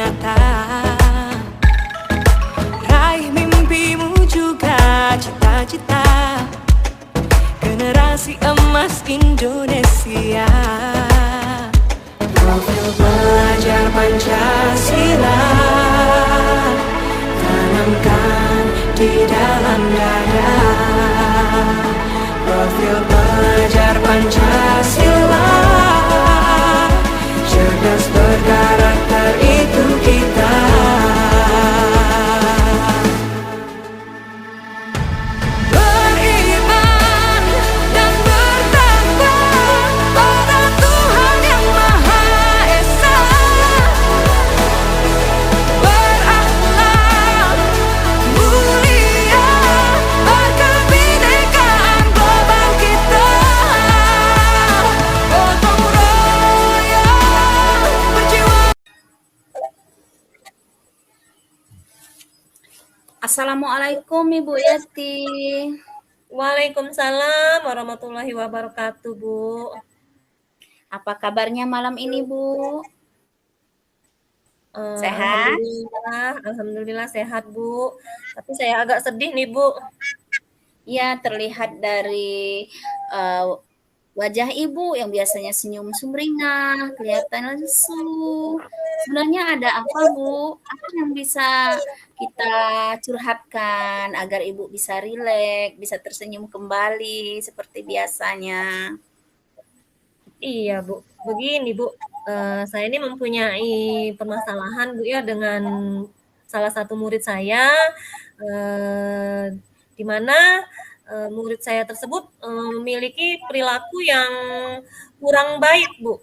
nyata. Raih mimpimu juga cita-cita, generasi emas Indonesia. Profil belajar Pancasila tanamkan di dalam dada. Profil belajar Pancasila, cerdas berkarakter itu kita. Beriman dan bertakwa pada Tuhan yang Maha Esa, berakhlak mulia, berkebinekaan global kita, gotong royong berjiwa. Assalamualaikum Ibu Yati. Waalaikumsalam warahmatullahi wabarakatuh, Bu. Apa kabarnya malam ini, Bu? Sehat? Alhamdulillah sehat, Bu. Tapi saya agak sedih nih, Bu. Ya, terlihat dari wajah Ibu yang biasanya senyum sumringah, kelihatan lesu. Sebenarnya ada apa, Bu? Apa yang bisa kita curhatkan agar Ibu bisa rileks, bisa tersenyum kembali seperti biasanya? Iya, Bu. Begini, Bu. Saya ini mempunyai permasalahan, Bu, ya, dengan salah satu murid saya, di mana murid saya tersebut memiliki perilaku yang kurang baik, Bu.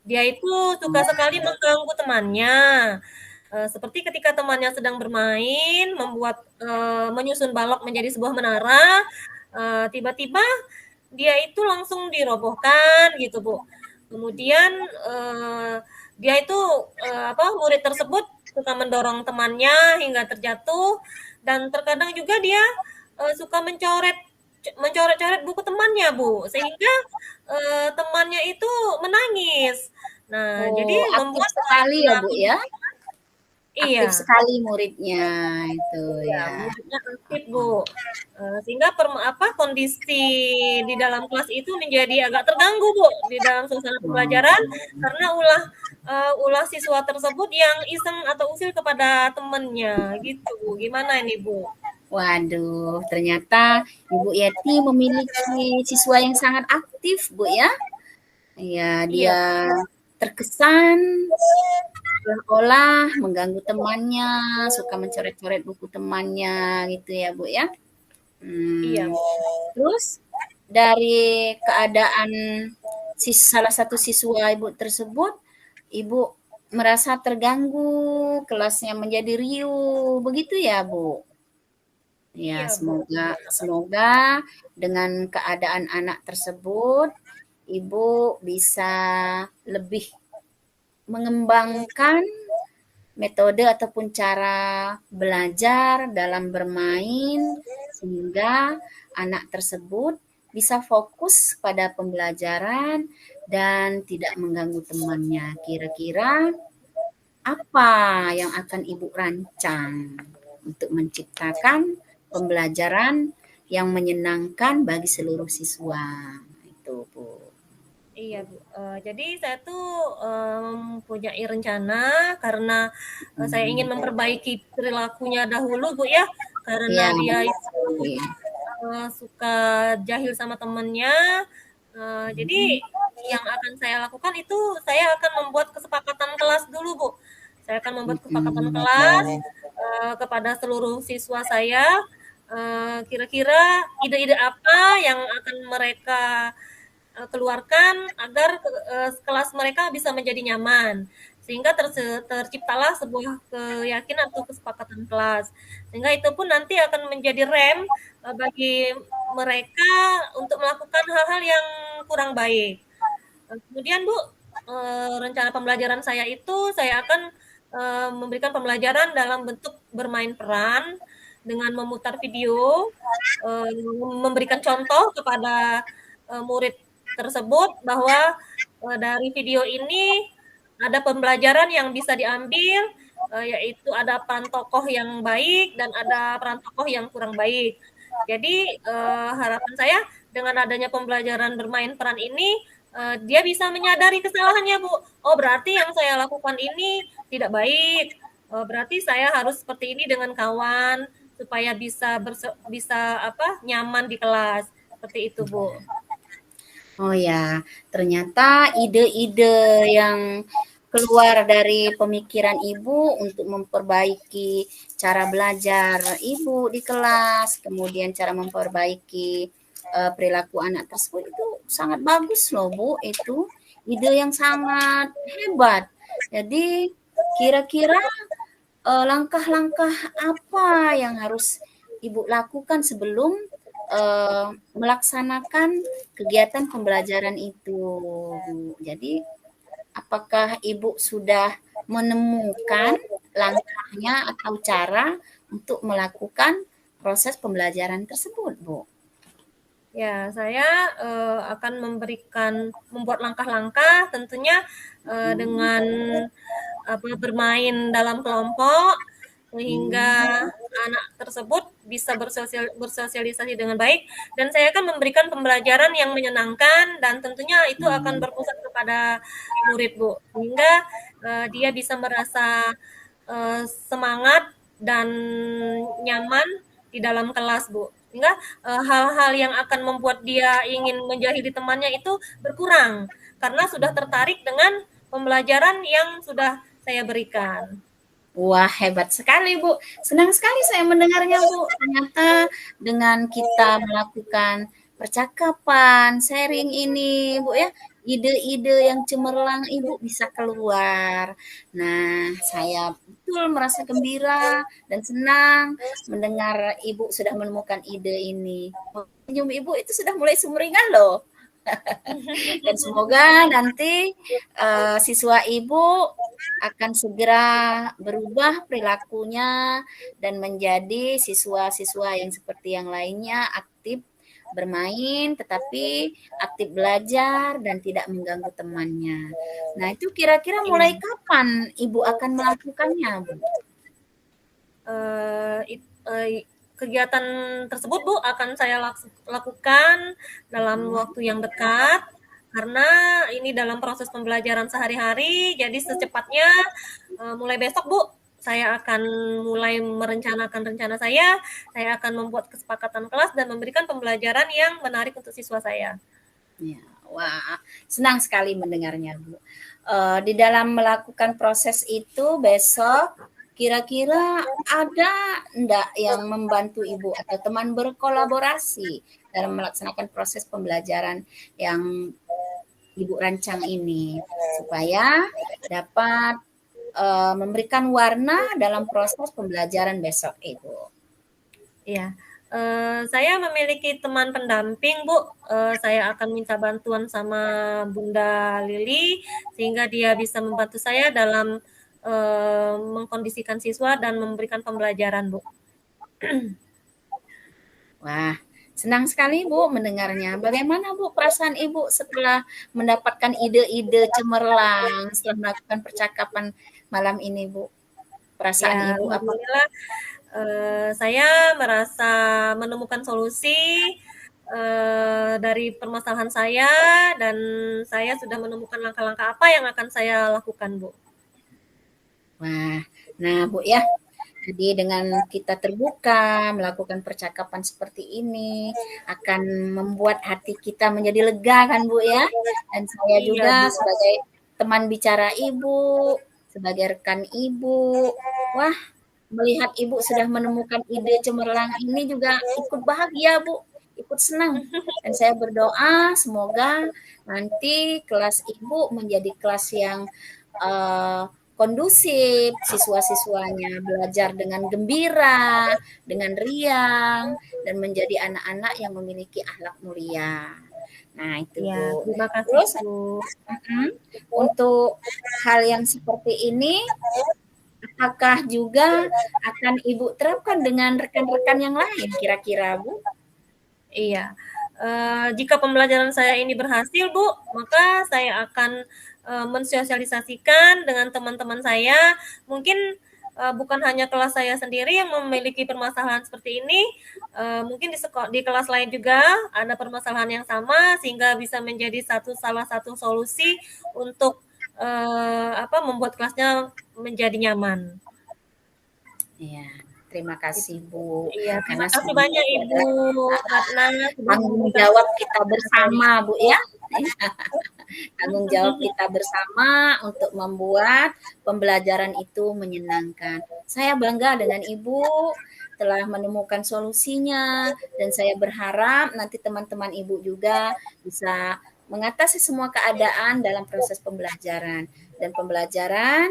Dia itu suka sekali mengganggu temannya. Seperti ketika temannya sedang bermain, menyusun balok menjadi sebuah menara, tiba-tiba dia itu langsung dirobohkan gitu, Bu. Kemudian dia itu murid tersebut suka mendorong temannya hingga terjatuh, dan terkadang juga dia suka mencoret-coret buku temannya, Bu, sehingga temannya itu menangis. Nah, jadi aktif sekali ya, Bu, ya? Iya. Aktif sekali muridnya itu ya. Muridnya aktif, Bu. Sehingga kondisi di dalam kelas itu menjadi agak terganggu, Bu, di dalam suasana pembelajaran karena ulah siswa tersebut yang iseng atau usil kepada temannya gitu, Bu. Gimana ini, Bu? Waduh, ternyata Ibu Yati memiliki siswa yang sangat aktif, Bu, ya. Ya, dia terkesan seolah mengganggu temannya, suka mencoret-coret buku temannya gitu ya, Bu, ya. Iya. Terus dari keadaan salah satu siswa Ibu tersebut, Ibu merasa terganggu, kelasnya menjadi riuh, begitu ya, Bu? Ya, semoga dengan keadaan anak tersebut, Ibu bisa lebih mengembangkan metode ataupun cara belajar dalam bermain sehingga anak tersebut bisa fokus pada pembelajaran dan tidak mengganggu temannya. Kira-kira apa yang akan Ibu rancang untuk menciptakan pembelajaran yang menyenangkan bagi seluruh siswa? Itu, Bu. Iya, Bu. Jadi saya tuh mempunyai rencana karena saya ingin memperbaiki perilakunya dahulu, Bu, ya. Karena dia itu suka jahil sama temannya. Jadi yang akan saya lakukan itu saya akan membuat kesepakatan kelas dulu, Bu. Saya akan membuat kesepakatan kelas kepada seluruh siswa saya. Kira-kira ide-ide apa yang akan mereka keluarkan agar kelas mereka bisa menjadi nyaman, sehingga terciptalah sebuah keyakinan atau kesepakatan kelas, sehingga itu pun nanti akan menjadi rem bagi mereka untuk melakukan hal-hal yang kurang baik. Kemudian, Bu, rencana pembelajaran saya itu saya akan memberikan pembelajaran dalam bentuk bermain peran dengan memutar video, memberikan contoh kepada murid tersebut bahwa dari video ini ada pembelajaran yang bisa diambil yaitu ada peran tokoh yang baik dan ada peran tokoh yang kurang baik. Jadi harapan saya dengan adanya pembelajaran bermain peran ini, dia bisa menyadari kesalahannya, Bu. Oh, berarti yang saya lakukan ini tidak baik. Berarti saya harus seperti ini dengan kawan supaya bisa nyaman di kelas. Seperti itu, Bu. Oh ya, ternyata ide-ide yang keluar dari pemikiran Ibu untuk memperbaiki cara belajar Ibu di kelas, kemudian cara memperbaiki perilaku anak tersebut itu sangat bagus loh Bu, itu ide yang sangat hebat. Jadi kira-kira langkah-langkah apa yang harus Ibu lakukan sebelum melaksanakan kegiatan pembelajaran itu, Bu. Jadi, apakah Ibu sudah menemukan langkahnya atau cara untuk melakukan proses pembelajaran tersebut, Bu? Ya, saya akan membuat langkah-langkah tentunya dengan bermain dalam kelompok sehingga anak tersebut bisa bersosialisasi dengan baik, dan saya akan memberikan pembelajaran yang menyenangkan dan tentunya itu akan berpusat kepada murid, Bu, sehingga dia bisa merasa semangat dan nyaman di dalam kelas, Bu. Sehingga hal-hal yang akan membuat dia ingin menjahili temannya itu berkurang karena sudah tertarik dengan pembelajaran yang sudah saya berikan. Wah, hebat sekali, Bu. Senang sekali saya mendengarnya, Bu. Ternyata dengan kita melakukan percakapan, sharing ini, Bu ya, ide-ide yang cemerlang Ibu bisa keluar. Nah, saya betul merasa gembira dan senang mendengar Ibu sudah menemukan ide ini. Senyum Ibu itu sudah mulai sumringah loh. Dan semoga nanti siswa Ibu akan segera berubah perilakunya dan menjadi siswa-siswa yang seperti yang lainnya, aktif bermain tetapi aktif belajar dan tidak mengganggu temannya. Nah, itu kira-kira mulai kapan Ibu akan melakukannya, Bu? Kegiatan tersebut, Bu, akan saya lakukan dalam waktu yang dekat karena ini dalam proses pembelajaran sehari-hari. Jadi secepatnya mulai besok, Bu, saya akan mulai merencanakan rencana saya. Saya akan membuat kesepakatan kelas dan memberikan pembelajaran yang menarik untuk siswa saya. Ya, wah, senang sekali mendengarnya, Bu. Di dalam melakukan proses itu besok kira-kira ada enggak yang membantu Ibu atau teman berkolaborasi dalam melaksanakan proses pembelajaran yang Ibu rancang ini supaya dapat memberikan warna dalam proses pembelajaran besok, Ibu? Iya, saya memiliki teman pendamping, Bu. Saya akan minta bantuan sama Bunda Lili sehingga dia bisa membantu saya dalam mengkondisikan siswa dan memberikan pembelajaran, Bu. Wah, senang sekali Bu mendengarnya. Bagaimana Bu perasaan Ibu setelah mendapatkan ide-ide cemerlang setelah melakukan percakapan malam ini, Bu? Perasaan Ya, Ibu apa? alhamdulillah saya merasa menemukan solusi dari permasalahan saya dan saya sudah menemukan langkah-langkah apa yang akan saya lakukan, Bu. Wah, nah Bu ya, jadi dengan kita terbuka melakukan percakapan seperti ini akan membuat hati kita menjadi lega kan Bu ya. Dan saya Iya, juga Bu. sebagai teman bicara Ibu, sebagai rekan Ibu, wah melihat Ibu sudah menemukan ide cemerlang ini juga ikut bahagia Bu, ikut senang. Dan saya berdoa semoga nanti kelas Ibu menjadi kelas yang kondusif, siswa-siswanya belajar dengan gembira, dengan riang, dan menjadi anak-anak yang memiliki akhlak mulia. Nah, itu Ya, Bu. terima kasih, Terus Bu. untuk hal yang seperti ini, apakah juga akan Ibu terapkan dengan rekan-rekan yang lain kira-kira, Bu? Iya, jika pembelajaran saya ini berhasil, Bu, maka saya akan mensosialisasikan dengan teman-teman saya. Mungkin bukan hanya kelas saya sendiri yang memiliki permasalahan seperti ini, mungkin di kelas lain juga ada permasalahan yang sama sehingga bisa menjadi salah satu solusi untuk membuat kelasnya menjadi nyaman. Iya, terima kasih Bu, Iya, terima karena kasih semua banyak itu Ibu adalah Ratna sudah tanggung memberikan jawab waktu kita kepada saya. bersama Bu ya. Tanggung jawab kita bersama untuk membuat pembelajaran itu menyenangkan. Saya bangga dengan Ibu telah menemukan solusinya dan saya berharap nanti teman-teman Ibu juga bisa mengatasi semua keadaan dalam proses pembelajaran dan pembelajaran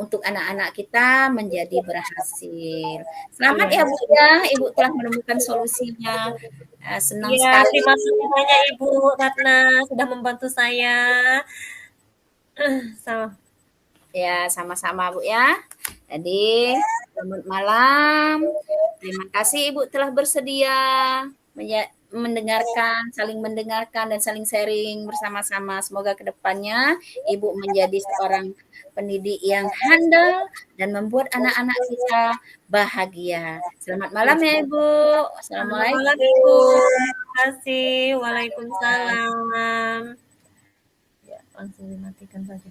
untuk anak-anak kita menjadi berhasil. Selamat Iya. ya Bu ya, Ibu telah menemukan solusinya. Senang Iya, sekali. terima kasih banyak Ibu Ratna sudah membantu saya. So, Ya, sama-sama Bu ya. Jadi, selamat malam. Terima kasih Ibu telah bersedia mendengarkan dan saling sharing bersama-sama. Semoga kedepannya Ibu menjadi seorang pendidik yang handal dan membuat anak-anak kita bahagia. Selamat malam ya Ibu. selamat malam Assalamualaikum. Ibu. Terima kasih. Waalaikumsalam. Ya, langsung dimatikan saja.